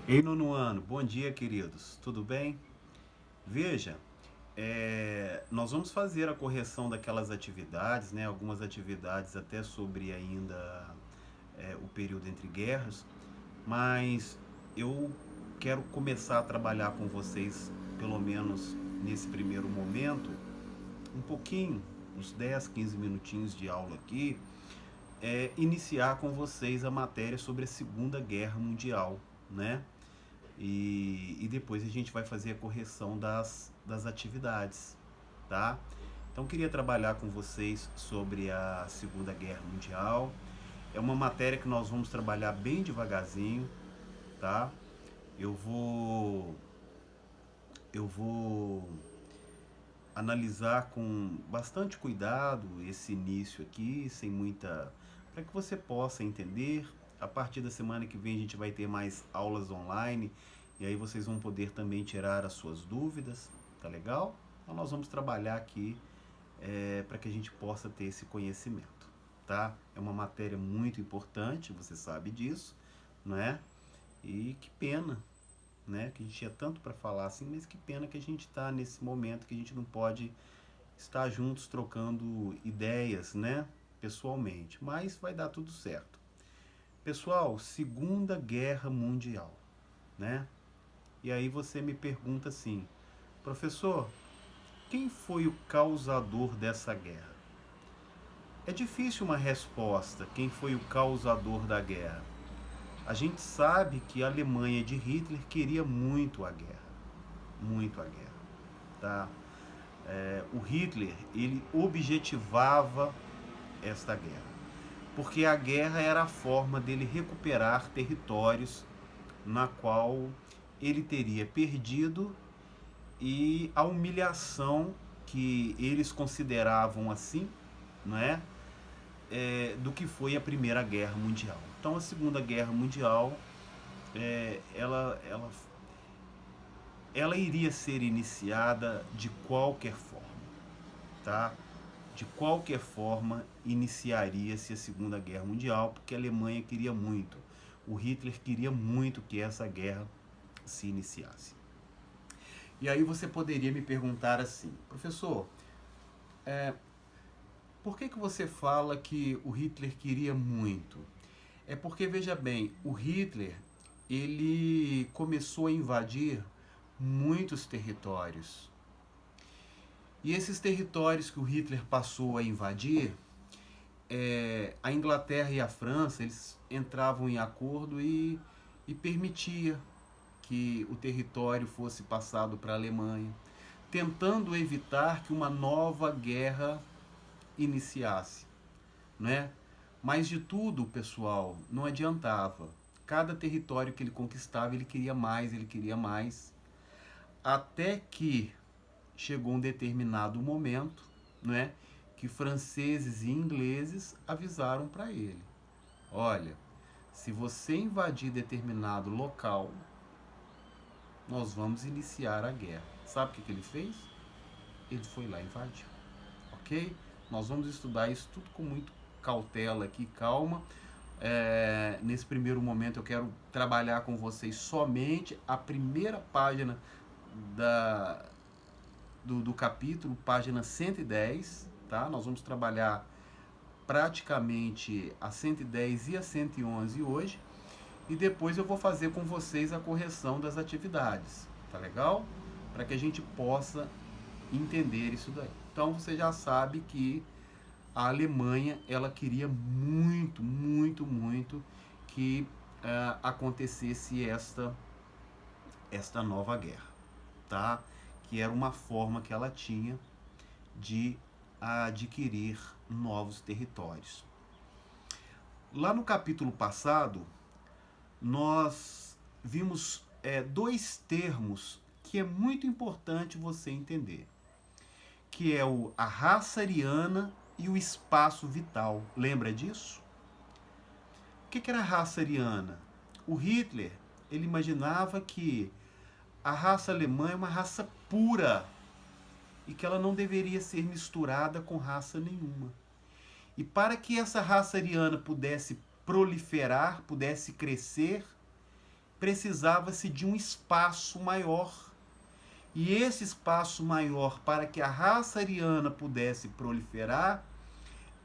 Ei, nono ano, bom dia, queridos. Tudo bem? Veja, nós vamos fazer a correção daquelas atividades, né? Algumas atividades até sobre ainda o período entre guerras, mas eu quero começar a trabalhar com vocês, pelo menos nesse primeiro momento, um pouquinho, uns 10, 15 minutinhos de aula aqui, iniciar com vocês a matéria sobre a Segunda Guerra Mundial, né? E depois a gente vai fazer a correção das atividades, tá? Então queria trabalhar com vocês sobre a Segunda Guerra Mundial. É uma matéria que nós vamos trabalhar bem devagarzinho, tá? Eu vou eu vou analisar com bastante cuidado esse início aqui, sem muita, para que você possa entender. A partir da semana que vem a gente vai ter mais aulas online e aí vocês vão poder também tirar as suas dúvidas, tá legal? Então nós vamos trabalhar aqui para que a gente possa ter esse conhecimento, tá? É uma matéria muito importante, você sabe disso, não é? E que pena, né? Que a gente tinha tanto para falar assim, mas que pena que a gente está nesse momento que a gente não pode estar juntos trocando ideias, né? Pessoalmente. Mas vai dar tudo certo. Pessoal, Segunda Guerra Mundial, né? E aí você me pergunta assim, professor, quem foi o causador dessa guerra? É difícil uma resposta, quem foi o causador da guerra. A gente sabe que a Alemanha de Hitler queria muito a guerra, tá? O Hitler, ele objetivava esta guerra, porque a guerra era a forma dele recuperar territórios na qual ele teria perdido e a humilhação que eles consideravam assim, não é? Do que foi a Primeira Guerra Mundial. Então a Segunda Guerra Mundial, é, ela, ela, ela iria ser iniciada de qualquer forma, tá? De qualquer forma, iniciaria-se a Segunda Guerra Mundial, porque a Alemanha queria muito, o Hitler queria muito que essa guerra se iniciasse. E aí você poderia me perguntar assim, professor, por que você fala que o Hitler queria muito? É porque, veja bem, o Hitler, ele começou a invadir muitos territórios. E esses territórios que o Hitler passou a invadir, a Inglaterra e a França, eles entravam em acordo e permitia que o território fosse passado para a Alemanha, tentando evitar que uma nova guerra iniciasse, né? Mas de tudo, pessoal, não adiantava. Cada território que ele conquistava, ele queria mais, até que chegou um determinado momento, né, que franceses e ingleses avisaram para ele: olha, se você invadir determinado local, nós vamos iniciar a guerra. Sabe o que ele fez? Ele foi lá e invadiu, ok? Nós vamos estudar isso tudo com muito cautela aqui, calma. Nesse primeiro momento eu quero trabalhar com vocês somente a primeira página da, do capítulo, página 110, tá? Nós vamos trabalhar praticamente a 110 e a 111 hoje, e depois eu vou fazer com vocês a correção das atividades, tá legal? Para que a gente possa entender isso daí. Então você já sabe que a Alemanha, ela queria muito, muito, muito que acontecesse esta nova guerra, tá? Que era uma forma que ela tinha de adquirir novos territórios. Lá no capítulo passado, nós vimos dois termos que é muito importante você entender, que é a raça ariana e o espaço vital. Lembra disso? O que era a raça ariana? O Hitler, ele imaginava que a raça alemã é uma raça pura e que ela não deveria ser misturada com raça nenhuma. E para que essa raça ariana pudesse proliferar, pudesse crescer, precisava-se de um espaço maior. E esse espaço maior para que a raça ariana pudesse proliferar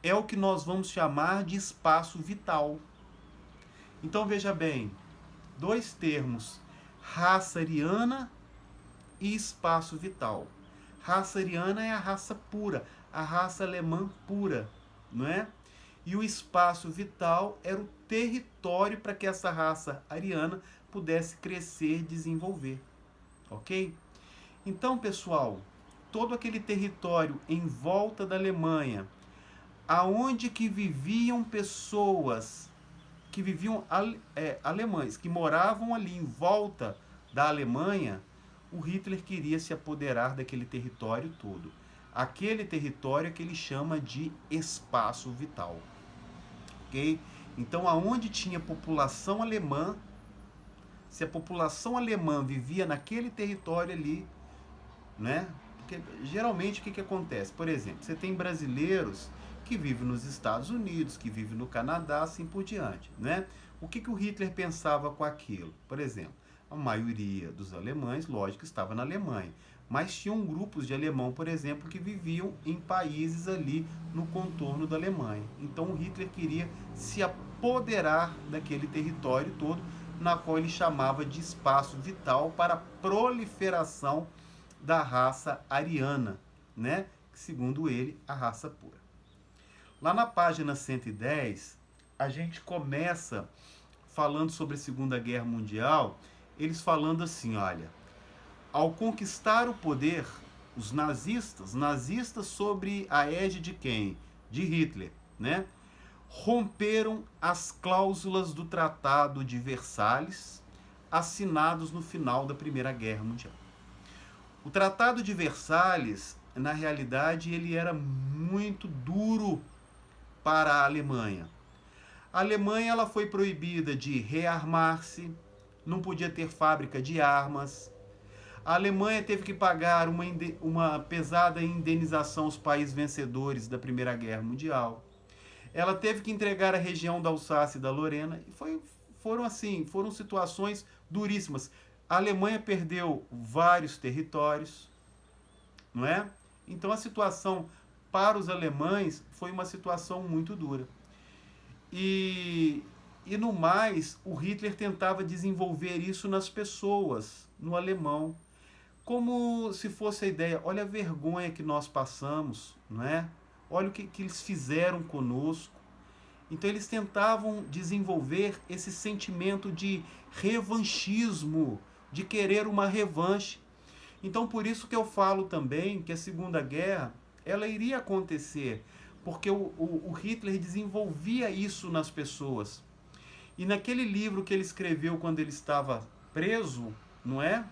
é o que nós vamos chamar de espaço vital. Então veja bem, dois termos, raça ariana e espaço vital. Raça ariana é a raça pura, a raça alemã pura, não é? E o espaço vital era o território para que essa raça ariana pudesse crescer e desenvolver, ok? Então, pessoal, todo aquele território em volta da Alemanha, aonde que viviam pessoas que viviam alemães, que moravam ali em volta da Alemanha, o Hitler queria se apoderar daquele território todo. Aquele território que ele chama de espaço vital. Ok? Então, aonde tinha população alemã, se a população alemã vivia naquele território ali, né? Porque geralmente o que acontece? Por exemplo, você tem brasileiros que vivem nos Estados Unidos, que vivem no Canadá, assim por diante, né? O que o Hitler pensava com aquilo? Por exemplo, a maioria dos alemães, lógico, estava na Alemanha, mas tinham grupos de alemão, por exemplo, que viviam em países ali no contorno da Alemanha. Então o Hitler queria se apoderar daquele território todo, na qual ele chamava de espaço vital para a proliferação da raça ariana, né? Segundo ele, a raça pura. Lá na página 110, a gente começa falando sobre a Segunda Guerra Mundial, eles falando assim, olha, ao conquistar o poder, os nazistas sobre a égide de quem? De Hitler, né? Romperam as cláusulas do Tratado de Versalhes, assinados no final da Primeira Guerra Mundial. O Tratado de Versalhes, na realidade, ele era muito duro para a Alemanha. A Alemanha ela foi proibida de rearmar-se, não podia ter fábrica de armas. A Alemanha teve que pagar uma pesada indenização aos países vencedores da Primeira Guerra Mundial. Ela teve que entregar a região da Alsácia e da Lorena. E foram situações duríssimas. A Alemanha perdeu vários territórios, não é? Então a situação para os alemães foi uma situação muito dura. E no mais, o Hitler tentava desenvolver isso nas pessoas, no alemão, como se fosse a ideia, olha a vergonha que nós passamos, não é? Olha o que eles fizeram conosco. Então eles tentavam desenvolver esse sentimento de revanchismo, de querer uma revanche. Então por isso que eu falo também que a Segunda Guerra, ela iria acontecer, porque o Hitler desenvolvia isso nas pessoas. E naquele livro que ele escreveu quando ele estava preso, não é?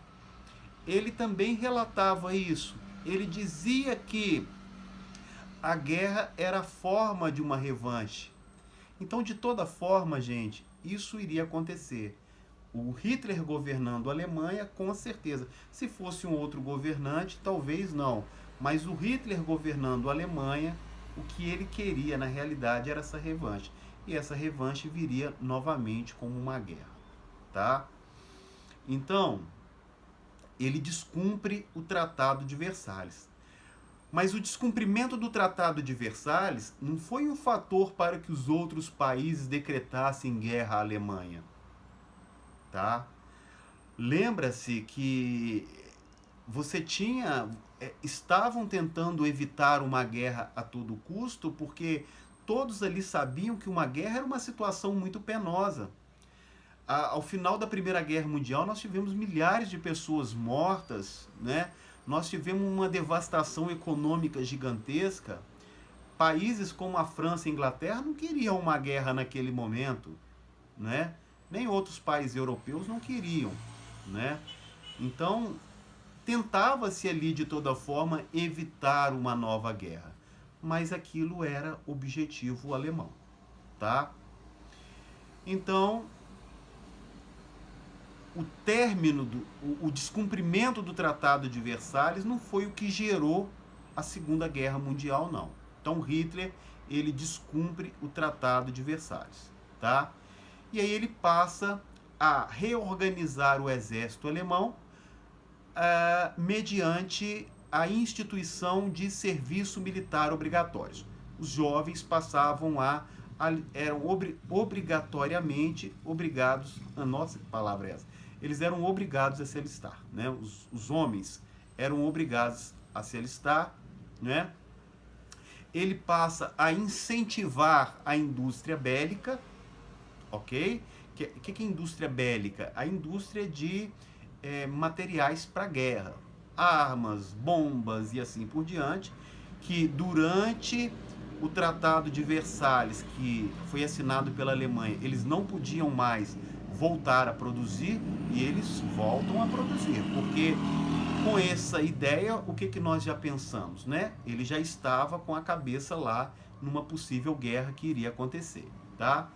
Ele também relatava isso. Ele dizia que a guerra era a forma de uma revanche. Então, de toda forma, gente, isso iria acontecer. O Hitler governando a Alemanha, com certeza. Se fosse um outro governante, talvez não. Mas o Hitler governando a Alemanha, o que ele queria, na realidade, era essa revanche. E essa revanche viria novamente como uma guerra. Tá? Então, ele descumpre o Tratado de Versalhes. Mas o descumprimento do Tratado de Versalhes não foi um fator para que os outros países decretassem guerra à Alemanha. Tá? Lembra-se que estavam tentando evitar uma guerra a todo custo, porque todos ali sabiam que uma guerra era uma situação muito penosa. Ao final da Primeira Guerra Mundial, nós tivemos milhares de pessoas mortas, né? Nós tivemos uma devastação econômica gigantesca. Países como a França e a Inglaterra não queriam uma guerra naquele momento, né? Nem outros países europeus não queriam, né? Então, tentava-se ali de toda forma evitar uma nova guerra, mas aquilo era objetivo alemão, tá? Então, o descumprimento do Tratado de Versalhes não foi o que gerou a Segunda Guerra Mundial, não. Então Hitler, ele descumpre o Tratado de Versalhes, tá? E aí ele passa a reorganizar o exército alemão mediante a instituição de serviço militar obrigatório. Os jovens passavam eram obrigatoriamente obrigados, a nossa palavra é essa, eles eram obrigados a se alistar, né? Os homens eram obrigados a se alistar, né? Ele passa a incentivar a indústria bélica, ok? Que é indústria bélica? A indústria de materiais para guerra, armas, bombas e assim por diante, que durante o Tratado de Versalhes, que foi assinado pela Alemanha, eles não podiam mais voltar a produzir, e eles voltam a produzir, porque com essa ideia, o que nós já pensamos, né? Ele já estava com a cabeça lá numa possível guerra que iria acontecer, tá?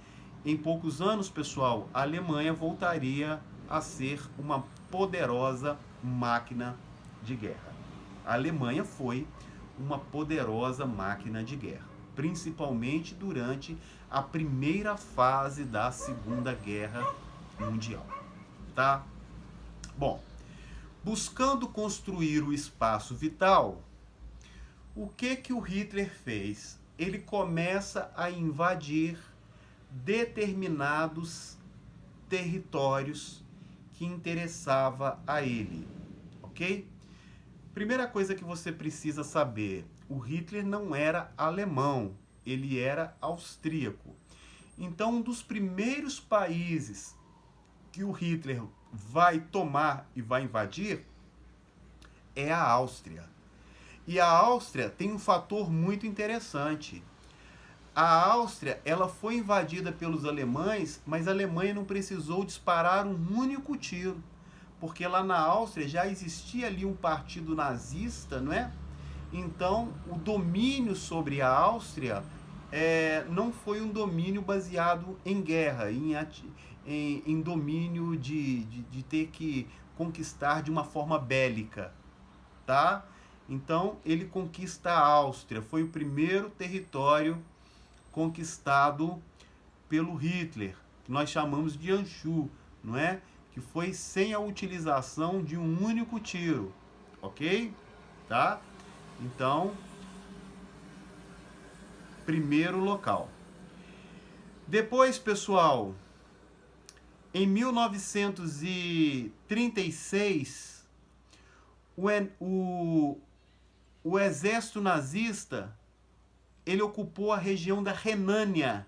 Em poucos anos, pessoal, a Alemanha voltaria a ser uma poderosa máquina de guerra. A Alemanha foi uma poderosa máquina de guerra, principalmente durante a primeira fase da Segunda Guerra Mundial, tá? Bom, buscando construir o espaço vital, o que o Hitler fez? Ele começa a invadir determinados territórios que interessava a ele, ok? Primeira coisa que você precisa saber, o Hitler não era alemão, ele era austríaco. Então, um dos primeiros países que o Hitler vai tomar e vai invadir é a Áustria. E a Áustria tem um fator muito interessante. A Áustria, ela foi invadida pelos alemães, mas a Alemanha não precisou disparar um único tiro, porque lá na Áustria já existia ali um partido nazista, não é? Então, o domínio sobre a Áustria não foi um domínio baseado em guerra, em domínio de ter que conquistar de uma forma bélica, tá? Então, ele conquista a Áustria, foi o primeiro território conquistado pelo Hitler, que nós chamamos de Anschluss, não é? Que foi sem a utilização de um único tiro, ok? Tá? Então, primeiro local. Depois, pessoal, em 1936, o exército nazista ele ocupou a região da Renânia,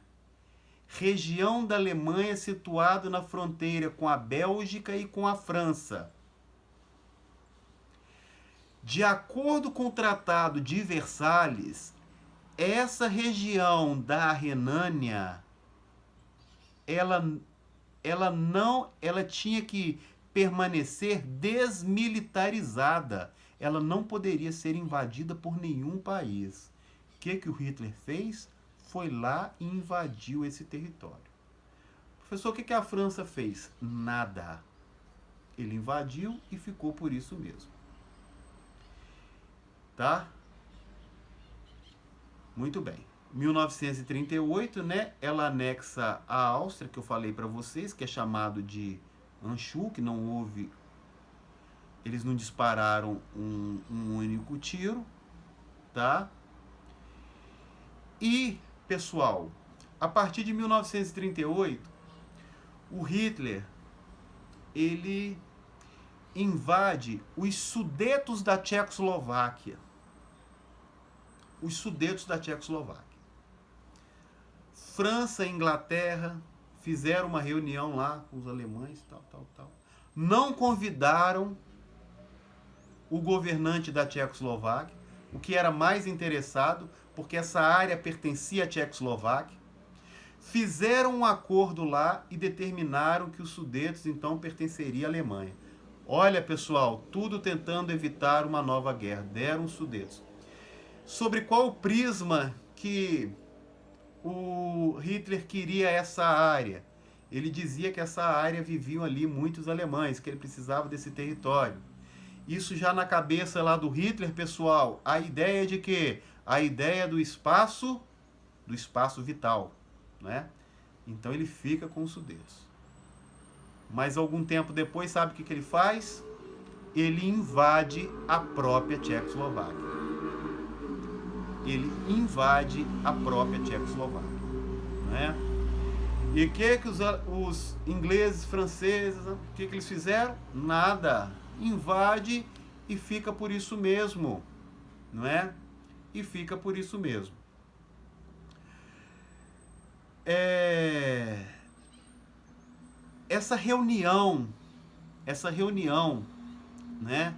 região da Alemanha situada na fronteira com a Bélgica e com a França. De acordo com o Tratado de Versalhes, essa região da Renânia, ela tinha que permanecer desmilitarizada. Ela não poderia ser invadida por nenhum país. O que o Hitler fez? Foi lá e invadiu esse território. Professor, o que a França fez? Nada. Ele invadiu e ficou por isso mesmo. Tá? Muito bem. 1938, né? Ela anexa a Áustria, que eu falei para vocês, que é chamado de Anschluss, que não houve... Eles não dispararam um único tiro, tá? E, pessoal, a partir de 1938, o Hitler, ele invade os Sudetos da Tchecoslováquia. Os Sudetos da Tchecoslováquia. França e Inglaterra fizeram uma reunião lá com os alemães, tal. Não convidaram o governante da Tchecoslováquia, o que era mais interessado, porque essa área pertencia à Tchecoslováquia. Fizeram um acordo lá e determinaram que os Sudetos, então, pertenceriam à Alemanha. Olha, pessoal, tudo tentando evitar uma nova guerra. Deram os Sudetos. Sobre qual prisma que o Hitler queria essa área? Ele dizia que essa área viviam ali muitos alemães, que ele precisava desse território. Isso já na cabeça lá do Hitler, pessoal, a ideia de quê? A ideia do espaço vital, né? Então ele fica com os Sudetos. Mas algum tempo depois, sabe o que ele faz? Ele invade a própria Tchecoslováquia. Ele invade a própria Tchecoslováquia, né? E o que os ingleses, franceses, o que eles fizeram? Nada. Invade e fica por isso mesmo, não é? E fica por isso mesmo. Essa reunião, né,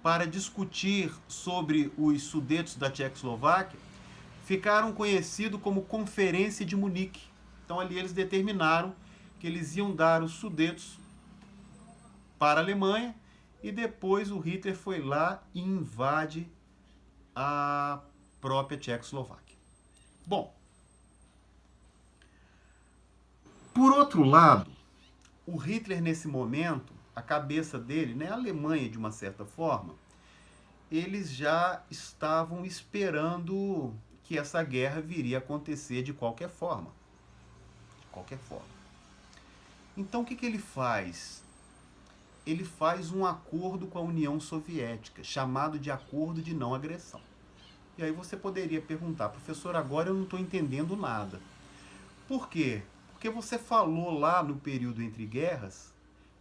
para discutir sobre os Sudetos da Tchecoslováquia, ficaram conhecidos como Conferência de Munique. Então ali eles determinaram que eles iam dar os Sudetos para a Alemanha e depois o Hitler foi lá e invade a própria Tchecoslováquia. Bom, por outro lado, o Hitler nesse momento, a cabeça dele, né, a Alemanha de uma certa forma, eles já estavam esperando que essa guerra viria a acontecer de qualquer forma. De qualquer forma. Então o que ele faz? Ele faz um acordo com a União Soviética, chamado de Acordo de Não Agressão. E aí você poderia perguntar, professor, agora eu não estou entendendo nada. Por quê? Porque você falou lá no período entre guerras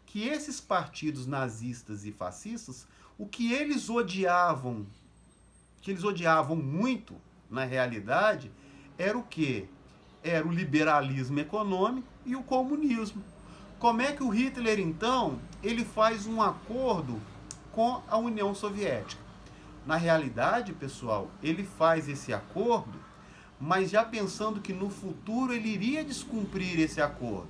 que esses partidos nazistas e fascistas, o que eles odiavam muito, na realidade, era o quê? Era o liberalismo econômico e o comunismo. Como é que o Hitler, então, ele faz um acordo com a União Soviética? Na realidade, pessoal, ele faz esse acordo, mas já pensando que no futuro ele iria descumprir esse acordo.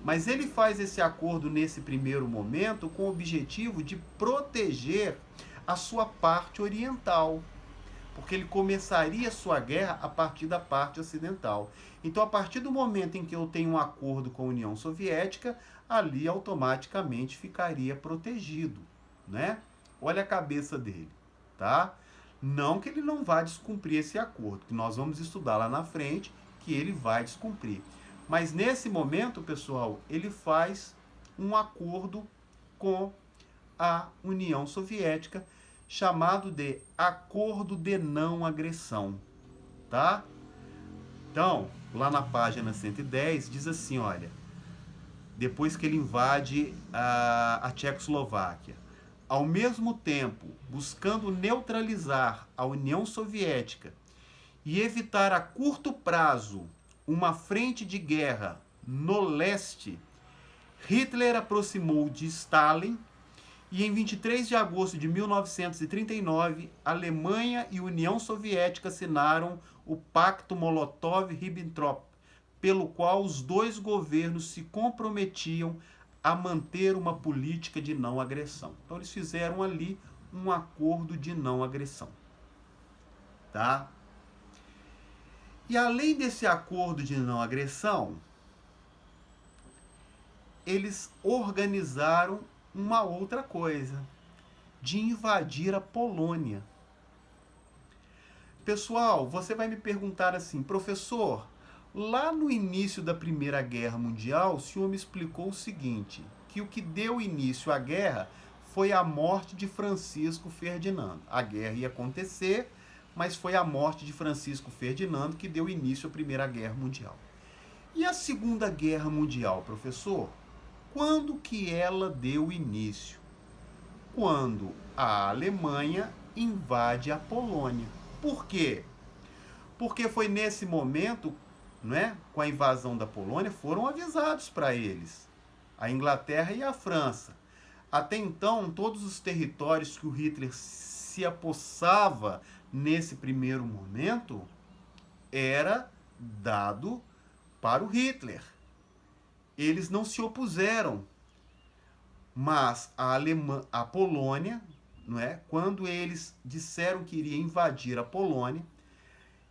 Mas ele faz esse acordo nesse primeiro momento com o objetivo de proteger a sua parte oriental, porque ele começaria a sua guerra a partir da parte ocidental. Então, a partir do momento em que eu tenho um acordo com a União Soviética, ali automaticamente ficaria protegido, né? Olha a cabeça dele, tá? Não que ele não vá descumprir esse acordo, que nós vamos estudar lá na frente que ele vai descumprir. Mas nesse momento, pessoal, ele faz um acordo com a União Soviética, chamado de Acordo de Não Agressão, tá? Então, lá na página 110, diz assim, olha, depois que ele invade a Tchecoslováquia, ao mesmo tempo buscando neutralizar a União Soviética e evitar a curto prazo uma frente de guerra no leste, Hitler aproximou de Stalin e em 23 de agosto de 1939, Alemanha e União Soviética assinaram o Pacto Molotov-Ribbentrop, pelo qual os dois governos se comprometiam a manter uma política de não agressão. Então eles fizeram ali um acordo de não agressão, tá? E além desse acordo de não agressão, eles organizaram uma outra coisa, de invadir a Polônia. Pessoal, você vai me perguntar assim, professor, lá no início da Primeira Guerra Mundial, o senhor me explicou o seguinte, que o que deu início à guerra foi a morte de Francisco Ferdinando. A guerra ia acontecer, mas foi a morte de Francisco Ferdinando que deu início à Primeira Guerra Mundial. E a Segunda Guerra Mundial, professor? Quando que ela deu início? Quando a Alemanha invade a Polônia. Por quê? Porque foi nesse momento, né, com a invasão da Polônia, foram avisados para eles, a Inglaterra e a França. Até então, todos os territórios que o Hitler se apossava nesse primeiro momento era dado para o Hitler. Eles não se opuseram, mas a Polônia, não é? Quando eles disseram que iria invadir a Polônia,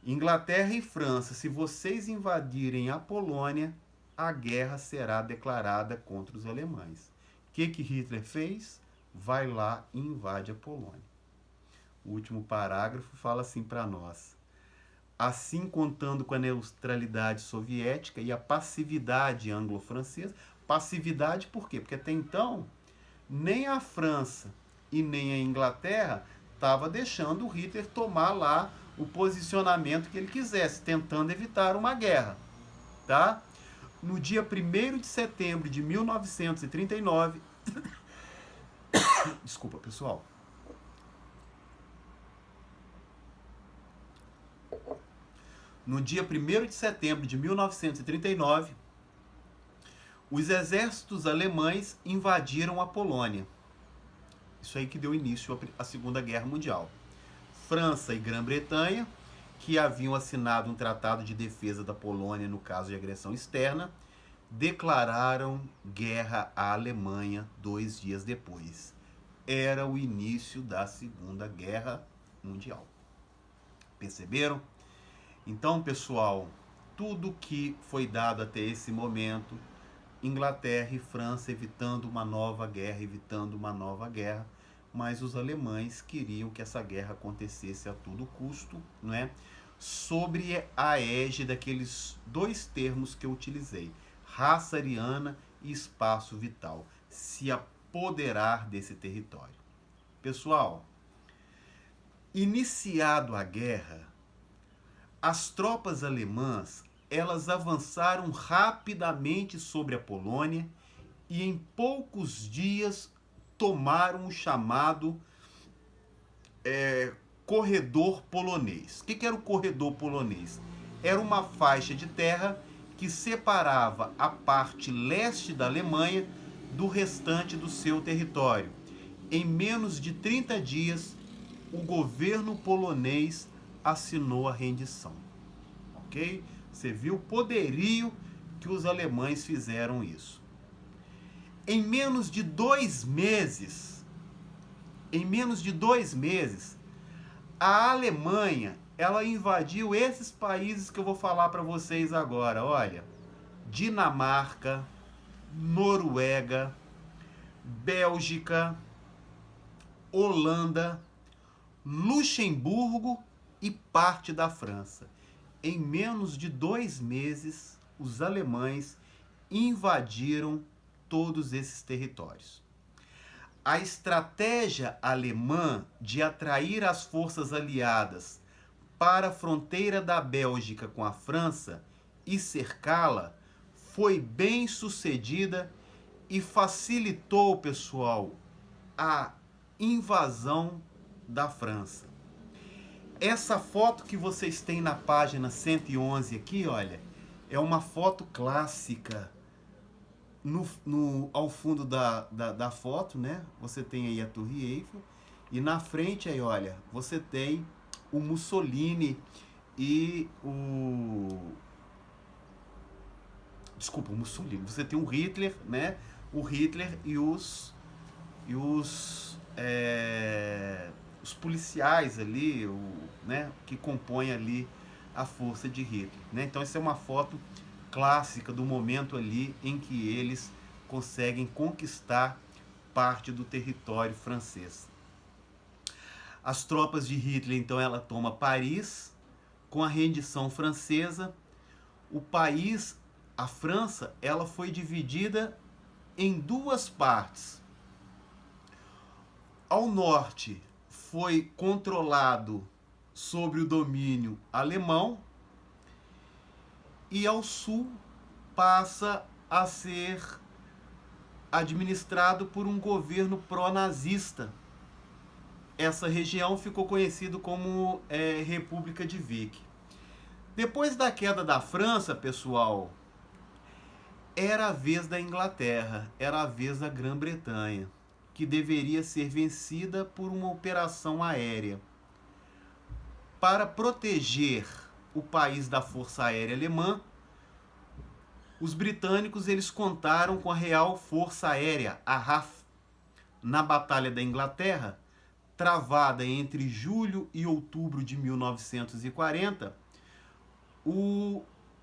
Inglaterra e França, se vocês invadirem a Polônia, a guerra será declarada contra os alemães. O que Hitler fez? Vai lá e invade a Polônia. O último parágrafo fala assim para nós. Assim, contando com a neutralidade soviética e a passividade anglo-francesa, Passividade por quê? Porque até então, nem a França e nem a Inglaterra estava deixando o Hitler tomar lá o posicionamento que ele quisesse, tentando evitar uma guerra, tá? No dia 1º de setembro de 1939, desculpa, pessoal. No dia 1º de setembro de 1939, os exércitos alemães invadiram a Polônia. Isso aí que deu início à Segunda Guerra Mundial. França e Grã-Bretanha, que haviam assinado um tratado de defesa da Polônia no caso de agressão externa, declararam guerra à Alemanha 2 dias depois. Era o início da Segunda Guerra Mundial. Perceberam? Então, pessoal, tudo que foi dado até esse momento, Inglaterra e França evitando uma nova guerra, mas os alemães queriam que essa guerra acontecesse a todo custo, não é? Sobre a égide daqueles 2 termos que eu utilizei, raça ariana e espaço vital, se apoderar desse território. Pessoal, iniciado a guerra, as tropas alemãs, elas avançaram rapidamente sobre a Polônia e em poucos dias tomaram o chamado corredor polonês. O que era o corredor polonês? Era uma faixa de terra que separava a parte leste da Alemanha do restante do seu território. Em menos de 30 dias, o governo polonês assinou a rendição. Ok? Você viu o poderio que os alemães fizeram isso. Em menos de 2 meses, a Alemanha, ela invadiu esses países que eu vou falar para vocês agora. Olha, Dinamarca, Noruega, Bélgica, Holanda, Luxemburgo e parte da França. Em menos de 2 meses, os alemães invadiram todos esses territórios. A estratégia alemã de atrair as forças aliadas para a fronteira da Bélgica com a França e cercá-la foi bem sucedida e facilitou, pessoal, a invasão da França. Essa foto que vocês têm na página 111 aqui, olha, é uma foto clássica. Ao fundo da foto, né? Você tem aí a Torre Eiffel e na frente aí, olha, você tem o Mussolini e o... Desculpa, o Mussolini. Você tem o Hitler, né? O Hitler e os policiais ali, né? Que compõem ali a força de Hitler, né? Então essa é uma foto clássica do momento ali em que eles conseguem conquistar parte do território francês. As tropas de Hitler, então, ela toma Paris. Com a rendição francesa, o país, a França, ela foi dividida em 2 partes. Ao norte foi controlado sob o domínio alemão, e ao sul passa a ser administrado por um governo pró-nazista. Essa região ficou conhecida como República de Vic. Depois da queda da França, pessoal, era a vez da Inglaterra, era a vez da Grã-Bretanha, que deveria ser vencida por uma operação aérea. Para proteger o país da Força Aérea Alemã, os britânicos eles contaram com a Real Força Aérea, a RAF. Na Batalha da Inglaterra, travada entre julho e outubro de 1940, os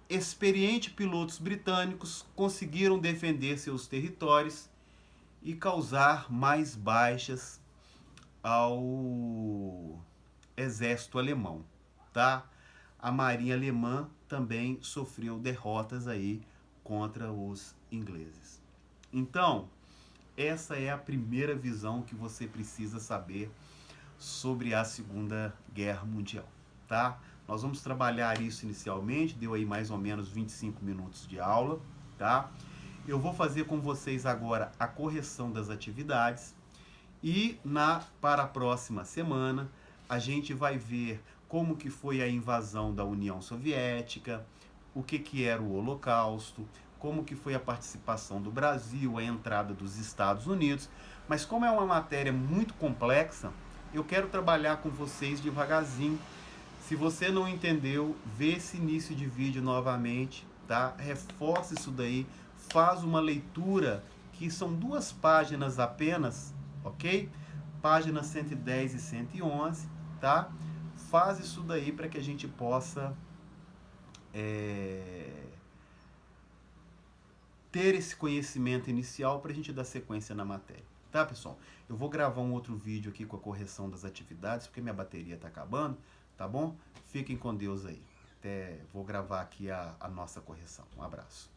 experientes pilotos britânicos conseguiram defender seus territórios e causar mais baixas ao exército alemão, tá? A marinha alemã também sofreu derrotas aí contra os ingleses. Então, essa é a primeira visão que você precisa saber sobre a Segunda Guerra Mundial, tá? Nós vamos trabalhar isso inicialmente, deu aí mais ou menos 25 minutos de aula, tá? Eu vou fazer com vocês agora a correção das atividades e para a próxima semana a gente vai ver como que foi a invasão da União Soviética, o que era o Holocausto, como que foi a participação do Brasil, a entrada dos Estados Unidos. Mas como é uma matéria muito complexa, eu quero trabalhar com vocês devagarzinho. Se você não entendeu, vê esse início de vídeo novamente, tá? Reforça isso daí, faz uma leitura, que são 2 páginas apenas, ok? Páginas 110 e 111, tá? Faz isso daí para que a gente possa ter esse conhecimento inicial para a gente dar sequência na matéria. Tá, pessoal? Eu vou gravar um outro vídeo aqui com a correção das atividades, porque minha bateria está acabando, tá bom? Fiquem com Deus aí. Vou gravar aqui a nossa correção. Um abraço.